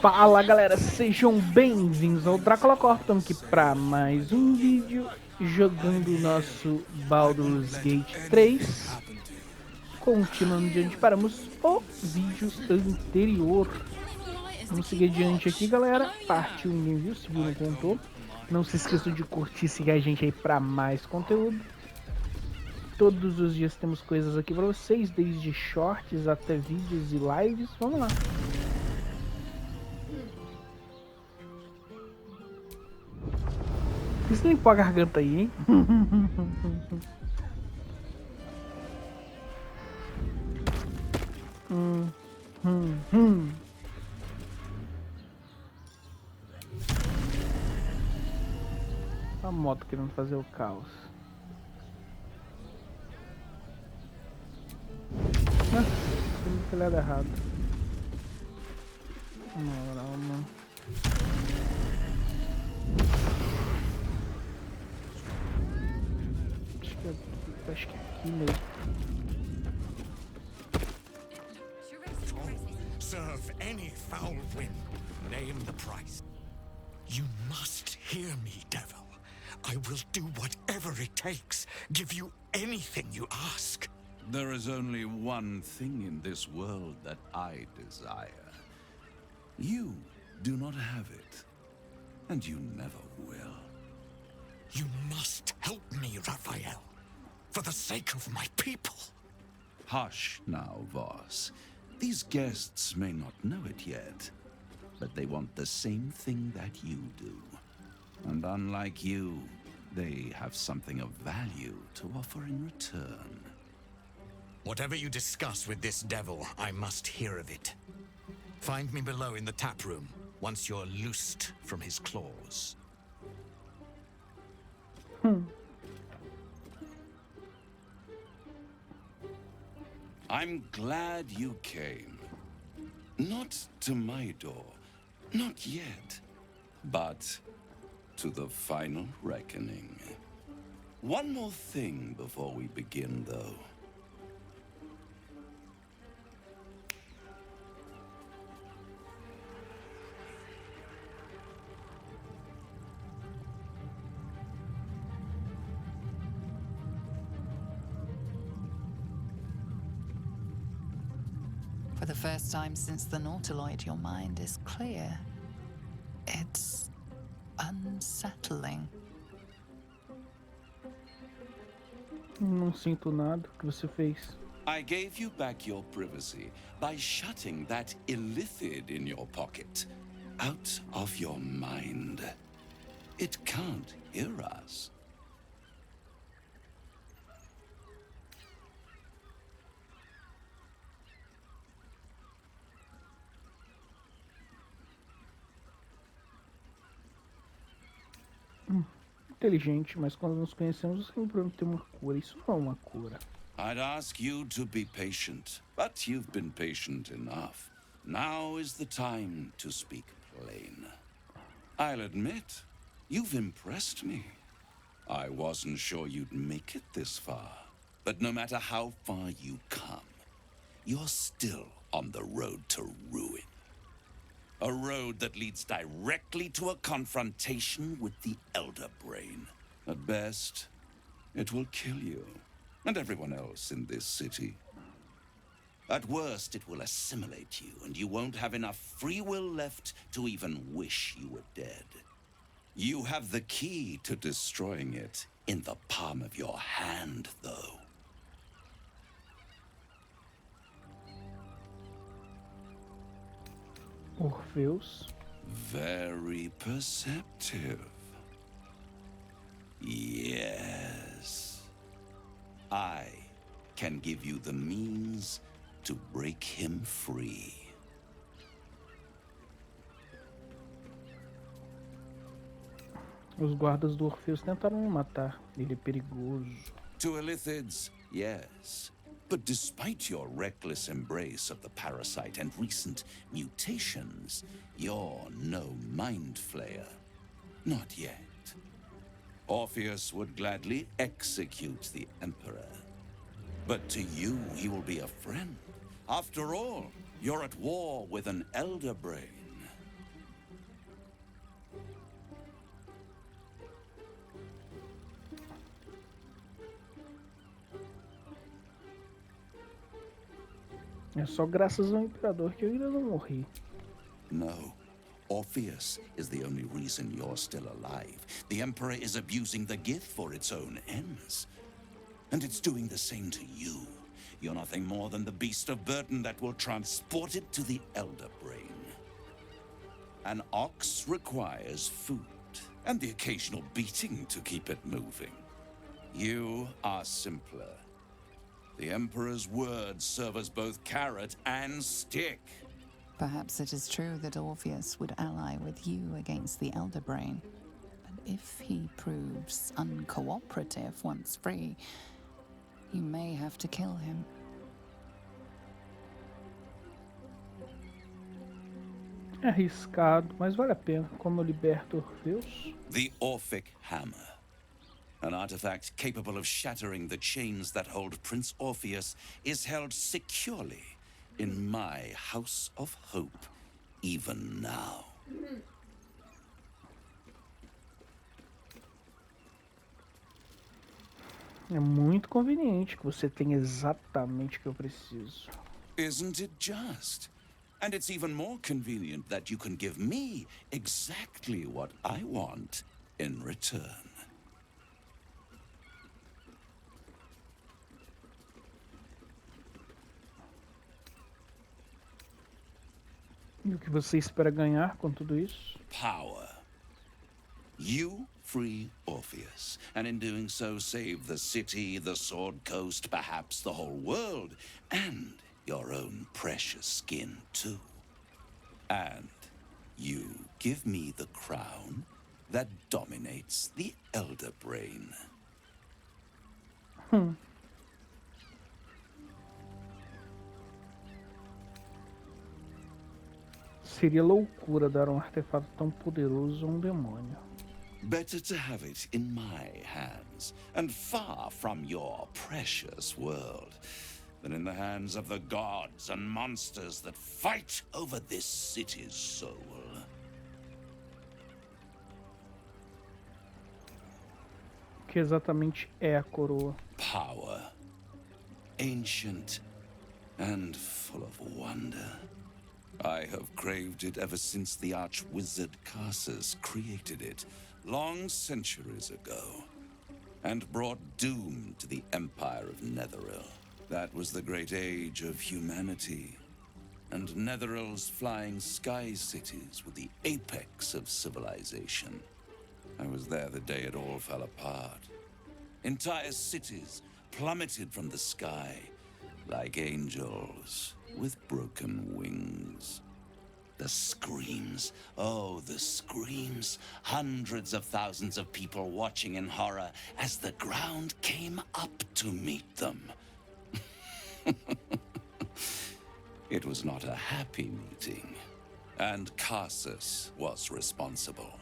Fala galera, sejam bem-vindos ao Drácula Corp. Estamos aqui para mais um vídeo jogando o nosso Baldur's Gate 3. Continuando de onde paramos o vídeo anterior. Vamos seguir adiante aqui, galera. Parte 1, ninguém viu, se viu, não contou. Não se esqueçam de curtir e seguir a gente aí para mais conteúdo. Todos os dias temos coisas aqui para vocês, desde shorts até vídeos e lives. Vamos lá. Isso limpou a garganta aí, hein? A moto querendo fazer o caos. Tem que olhar errado. Moral, mano. Acho que é aqui mesmo. Serve any foul whim. Name the price. You must hear me, devil. I will do whatever it takes. Give you anything you ask. There is only one thing in this world that I desire. You do not have it, and you never will. You must help me, Raphael. For the sake of my people. Hush now, Voss. These guests may not know it yet, but they want the same thing that you do. And unlike you, they have something of value to offer in return. Whatever you discuss with this devil, I must hear of it. Find me below in the tap room, once you're loosed from his claws. I'm glad you came. Not to my door, not yet, but to the final reckoning. One more thing before we begin, though. For the first time since the Nautiloid, your mind is clear. It's unsettling. Não sinto nada que você fez. I gave you back your privacy by shutting that illithid in your pocket out of your mind. It can't hear us. Inteligente, mas quando nos conhecemos, sempre tem uma cura. Isso não é uma cura. I'd ask you to be patient, but you've been patient enough. Now is the time to speak plain. I'll admit, you've impressed me. I wasn't sure you'd make it this far, but no matter how far you come, you're still on the road to ruin. A road that leads directly to a confrontation with the Elder Brain. At best, it will kill you, and everyone else in this city. At worst, it will assimilate you, and you won't have enough free will left to even wish you were dead. You have the key to destroying it in the palm of your hand, though. Orpheus. Very perceptive. Yes. I can give you the means to break him free. Os guardas do Orpheus tentaram me matar. Ele é perigoso. To illithids, yes. But despite your reckless embrace of the parasite and recent mutations, you're no mind flayer. Not yet. Orpheus would gladly execute the Emperor. But to you, he will be a friend. After all, you're at war with an Elder Brain. É só graças ao Imperador que eu ainda não morri. No. Orpheus is the only reason you're still alive. The Emperor is abusing the gift for its own ends. And it's doing the same to you. You're nothing more than the beast of burden that will transport it to the Elder Brain. An ox requires food, and the occasional beating to keep it moving. You are simpler. The Emperor's words serve as both carrot and stick. Perhaps it is true that Orpheus would ally with you against the Elder Brain. But if he proves uncooperative once free, you may have to kill him. É arriscado, mas vale a pena. Como eu liberto Orpheus? The Orphic Hammer. An artifact capable of shattering the chains that hold Prince Orpheus is held securely in my House of Hope, even now. É muito conveniente que você tenha exatamente o que eu preciso. Isn't it just? And it's even more convenient that you can give me exactly what I want in return. E o que você espera ganhar com tudo isso? Power. You free Orpheus, and in doing so save the city, the Sword Coast, perhaps the whole world, and your own precious skin too. And you give me the crown that dominates the Elder Brain. Seria loucura dar um artefato tão poderoso a um demônio. Better to have it in my hands, and far from your precious world, than in the hands of the gods and monsters that fight over this city's soul. O que exatamente é a coroa? Power. Ancient and full of wonder. I have craved it ever since the arch-wizard Carsus created it, long centuries ago, and brought doom to the Empire of Netheril. That was the great age of humanity, and Netheril's flying sky cities were the apex of civilization. I was there the day it all fell apart. Entire cities plummeted from the sky like angels with broken wings. The screams, oh, the screams. Hundreds of thousands of people watching in horror as the ground came up to meet them. It was not a happy meeting, and Carsus was responsible.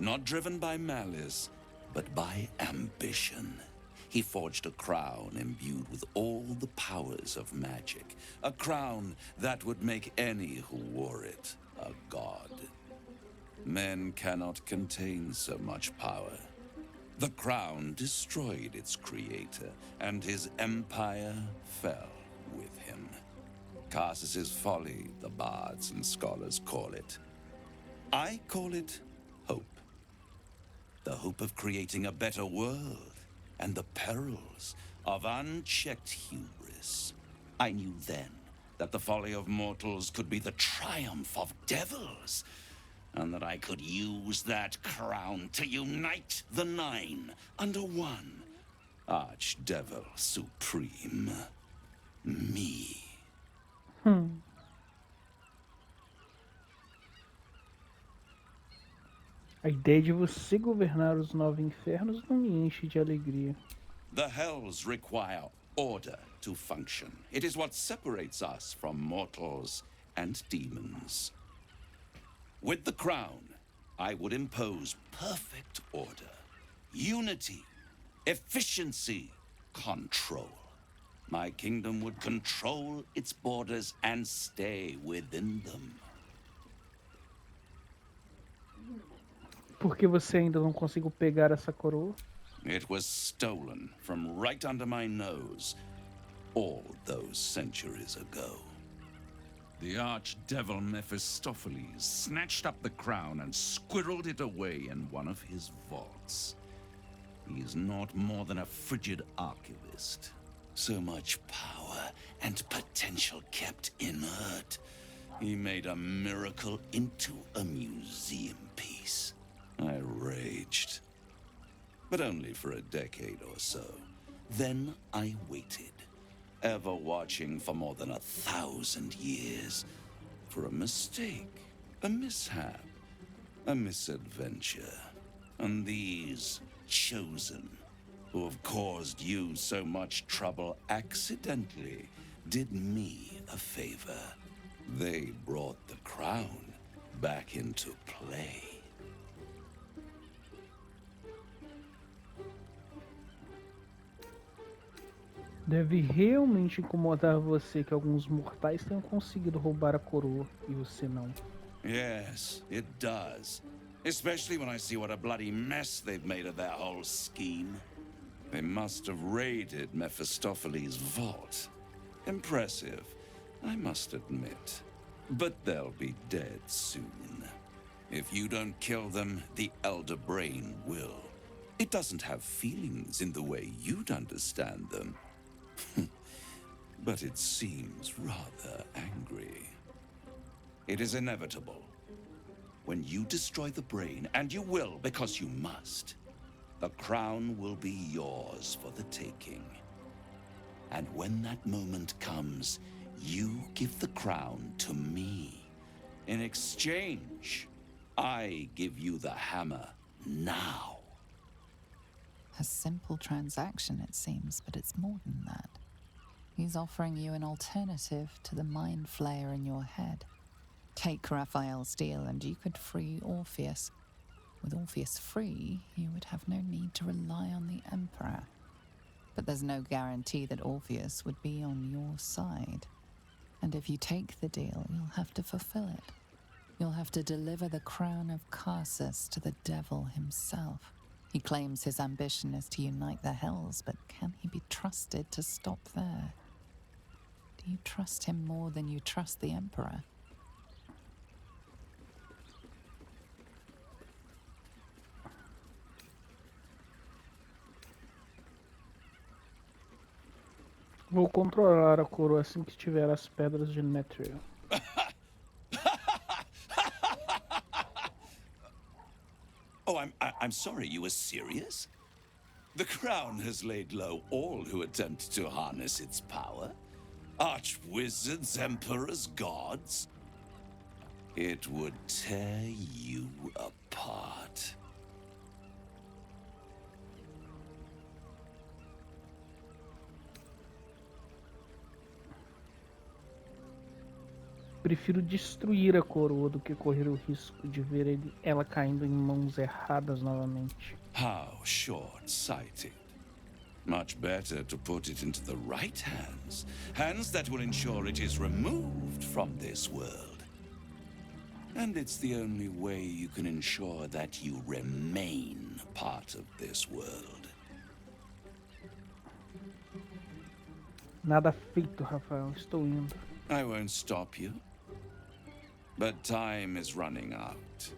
Not driven by malice, but by ambition. He forged a crown imbued with all the powers of magic. A crown that would make any who wore it a god. Men cannot contain so much power. The crown destroyed its creator, and his empire fell with him. Carsus's folly, the bards and scholars call it. I call it hope. The hope of creating a better world, and the perils of unchecked hubris. I knew then that the folly of mortals could be the triumph of devils, and that I could use that crown to unite the Nine under one Archdevil Supreme. Me. A ideia de você governar os nove infernos não me enche de alegria. The hells require order to function. It is what separates us from mortals and demons. With the crown, I would impose perfect order, unity, efficiency, control. My kingdom would control its borders and stay within them. Por que você ainda não conseguiu pegar essa coroa? It was stolen from right under my nose all those centuries ago. The archdevil Mephistopheles snatched up the crown and squirreled it away in one of his vaults. He is not more than a frigid archivist. So much power and potential kept inert. He made a miracle into a museum piece. I raged. But only for a decade or so. Then I waited, ever watching for more than 1,000 years, for a mistake, a mishap, a misadventure. And these chosen, who have caused you so much trouble accidentally, did me a favor. They brought the crown back into play. Deve realmente incomodar você que alguns mortais tenham conseguido roubar a coroa e você não. Yes, it does. Especially when I see what a bloody mess they've made of their whole scheme. They must have raided Mephistopheles' vault. Impressive, I must admit. But they'll be dead soon. If you don't kill them, the Elder Brain will. It doesn't have feelings in the way you'd understand them. But it seems rather angry. It is inevitable. When you destroy the brain, and you will because you must, the crown will be yours for the taking. And when that moment comes, you give the crown to me. In exchange, I give you the hammer now. A simple transaction, it seems, but it's more than that. He's offering you an alternative to the mind flayer in your head. Take Raphael's deal and you could free Orpheus. With Orpheus free, you would have no need to rely on the Emperor. But there's no guarantee that Orpheus would be on your side. And if you take the deal, you'll have to fulfill it. You'll have to deliver the crown of Carsus to the devil himself. He claims his ambition is to unite the Hells, but can he be trusted to stop there? Do you trust him more than you trust the Emperor? Vou controlar a coroa assim que tiver as pedras de Netheril. Oh, I'm sorry, you were serious? The crown has laid low all who attempt to harness its power. Archwizards, emperors, gods. It would tear you apart. Prefiro destruir a coroa do que correr o risco de ver ela caindo em mãos erradas novamente. How short-sighted. Much better to put it into the right hands. Hands that will ensure it is removed from this world. And it's the only way you can ensure that you remain part of this world. Nada feito, Rafael. Estou indo. I won't stop you. But time is running out.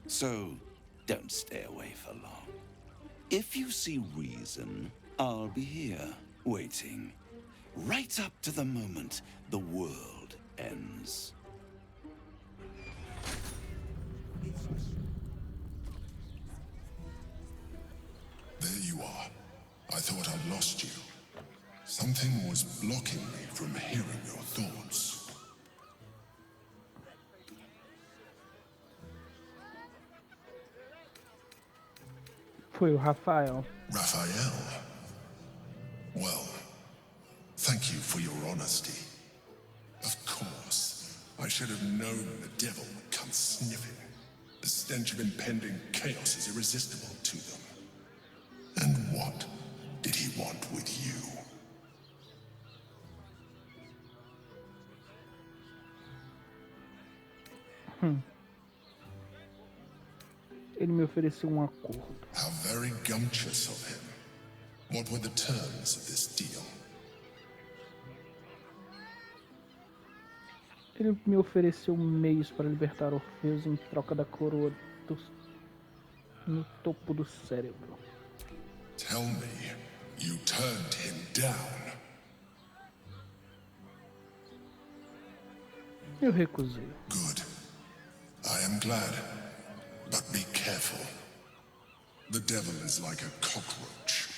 So don't stay away for long. If you see reason, I'll be here, waiting. Right up to the moment the world ends. There you are. I thought I'd lost you. Something was blocking me from hearing your thoughts. Foi o Rafael. Raphael? Well, thank you for your honesty. Of course, I should have known the devil would come sniffing. The stench of impending chaos is irresistible to them. And what did he want with you? Ele me ofereceu um acordo. How very gumptious of him. What were the terms of this deal? ele me ofereceu meios para libertar Orfeus em troca da coroa no topo do cérebro. Tell me, you turned him down. Eu recusei. Good. I am glad. But be careful. The devil is like a cockroach.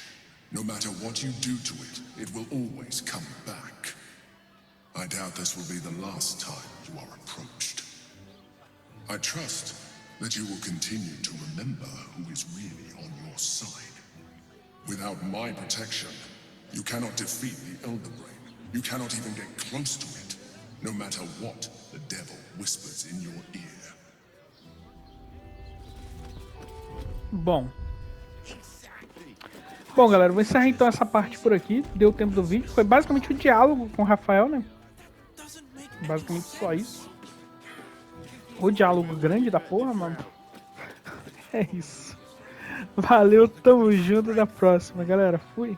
No matter what you do to it, it will always come back. I doubt this will be the last time you are approached. I trust that you will continue to remember who is really on your side. Without my protection, you cannot defeat the Elder Brain. You cannot even get close to it, no matter what the devil whispers in your ear. Bom, galera, vou encerrar então essa parte por aqui. Deu o tempo do vídeo. Foi basicamente o diálogo com o Rafael, né? Basicamente só isso. O diálogo grande da porra, mano. É isso. Valeu, tamo junto, da próxima, galera. Fui.